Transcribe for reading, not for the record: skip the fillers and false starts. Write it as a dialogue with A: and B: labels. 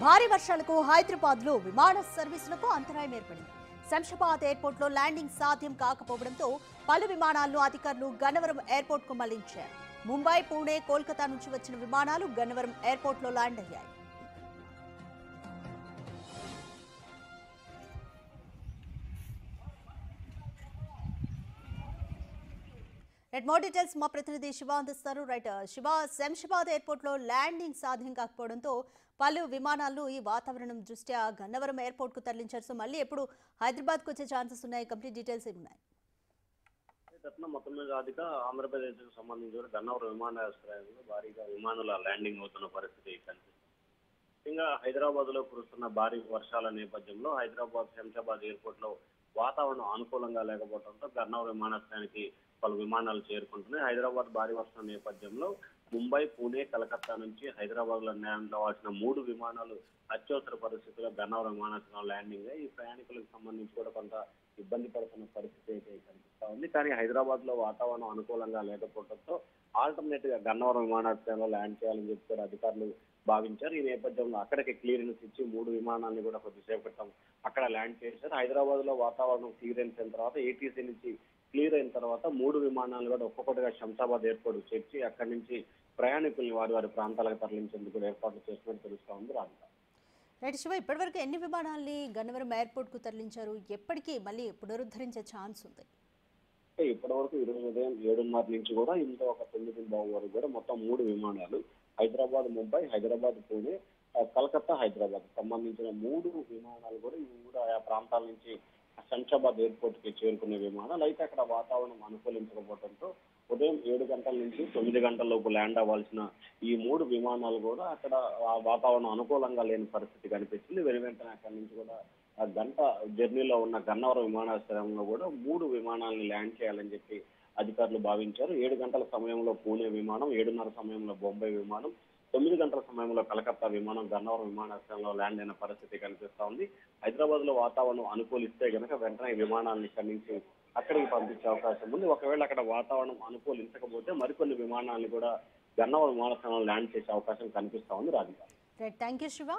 A: భారీ వర్షాలకు హైదరాబాద్ లో విమాన సర్వీసులకు అంతరాయం ఏర్పడింది. శంషాబాద్ ఎయిర్పోర్ట్ లో ల్యాండింగ్ సాధ్యం కాకపోవడంతో పలు విమానాలను అధికారులు గన్నవరం ఎయిర్పోర్ట్ కు మళ్లించారు. ముంబై, పూణే, కోల్కతా నుంచి వచ్చిన విమానాలు గన్నవరం ఎయిర్పోర్ట్ లో ల్యాండ్ అయ్యాయి. మోర్ డీటెయిల్స్ మా ప్రతినిధి శివ అందిస్తారు. శివ, శంషాబాద్ ఎయిర్పోర్ట్ లో ల్యాండింగ్ సాధ్యం కాకపోవడంతో పలు విమానాలను ఈ వాతావరణం దృష్ట్యా గన్నవరం ఎయిర్పోర్ట్ కు తరలించారు. సో మళ్ళీ ఎప్పుడు హైదరాబాద్ కు వచ్చే ఛాన్సెస్ ఉన్నాయి? కంప్లీట్ డీటెయిల్స్ ఏమున్నాయి?
B: మొత్తం మీద ఆంధ్రప్రదేశ్ కు సంబంధించి గన్నవరం విమానాశ్రయంలో భారీగా విమానాల ల్యాండింగ్ అవుతున్న పరిస్థితి కనిపిస్తుంది. ముఖ్యంగా హైదరాబాద్ లో కురుస్తున్న భారీ వర్షాల నేపథ్యంలో హైదరాబాద్ శంషాబాద్ ఎయిర్పోర్ట్ లో వాతావరణం అనుకూలంగా లేకపోవడంతో గన్నవరం విమానాశ్రయానికి పలు విమానాలు చేరుకుంటున్నాయి. హైదరాబాద్ భారీ వర్షం నేపథ్యంలో ముంబై, పూణే, కలకత్తా నుంచి హైదరాబాద్ లో రావాల్సిన 3 విమానాలు అత్యవసర పరిస్థితుల్లో గన్నవరం విమానాశ్రయం ల్యాండింగ్ అయ్యి ఈ ప్రయాణికులకు సంబంధించి కూడా కొంత ఇబ్బంది పడుతున్న పరిస్థితి అయితే కనిపిస్తా ఉంది. కానీ హైదరాబాద్ లో వాతావరణం అనుకూలంగా లేకపోవడంతో ఆల్టర్నేట్ గా గన్నవరం విమానాశ్రయంలో ల్యాండ్ చేయాలని చెప్పి కూడా అధికారులు భావించారు. ఈ నేపథ్యంలో అక్కడికి క్లియరెన్స్ ఇచ్చి 3 విమానాలను కూడా కొద్దిసేపు క్రితం అక్కడ ల్యాండ్ చేశారు. హైదరాబాద్ లో వాతావరణం క్లియరెన్స్ అయిన తర్వాత ఏటీసీ నుంచి క్లియర్ అయిన తర్వాత 3 విమానాలు కూడా ఒక్కొక్కటిగా శంషాబాద్ ఎయిర్పోర్ట్ చేర్చి అక్కడి నుంచి ప్రయాణికుల్ని వారి వారి ప్రాంతాలకు తరలించేందుకు ఏర్పాట్లు చేస్తున్నట్టు తెలుస్తా ఉంది.
A: రైట్ శివ, ఇప్పటివరకు ఎన్ని విమానాల్ని గన్నవరం ఎయిర్పోర్ట్ కు తరలించారు? ఎప్పటికీ మళ్ళీ పునరుద్ధరించే ఛాన్స్ ఉంది?
B: ఇప్పటి వరకు ఈరోజు ఉదయం 7:30 నుంచి కూడా ఇంకా ఒక 9:00 వరకు కూడా మొత్తం 3 విమానాలు హైదరాబాద్, ముంబై, హైదరాబాద్, పూణే, కలకత్తా, హైదరాబాద్ సంబంధించిన 3 విమానాలు కూడా ఈ 3 ఆయా ప్రాంతాల నుంచి శంషాబాద్ ఎయిర్పోర్ట్ కి చేరుకునే విమానాలు. అయితే అక్కడ వాతావరణం అనుకూలించకపోవడంతో ఉదయం 7 గంటల నుంచి 9 గంటల లోపు ల్యాండ్ అవ్వాల్సిన ఈ 3 విమానాలు కూడా అక్కడ వాతావరణం అనుకూలంగా లేని పరిస్థితి కనిపించింది. వెంటనే అక్కడి నుంచి కూడా ఆ గంట జర్నీలో ఉన్న గన్నవరం విమానాశ్రయంలో కూడా 3 విమానాలను ల్యాండ్ చేయాలని చెప్పి అధికారులు భావించారు. 7 గంటల సమయంలో పూణే విమానం, 7:30 సమయంలో బొంబాయి విమానం, 9 గంటల సమయంలో కలకత్తా విమానం గన్నవరం విమానాశ్రయంలో ల్యాండ్ అయిన పరిస్థితి కనిపిస్తా ఉంది. హైదరాబాద్ లో వాతావరణం అనుకూలిస్తే గనక వెంటనే విమానాలను ఇక్కడి నుంచి అక్కడికి పంపించే అవకాశం ఉంది. ఒకవేళ అక్కడ వాతావరణం అనుకూలించకపోతే మరికొన్ని విమానాలను కూడా గన్నవరం విమానాశ్రయంలో ల్యాండ్ చేసే అవకాశం కనిపిస్తా ఉంది. రాధిక.
A: Thank you Shiva.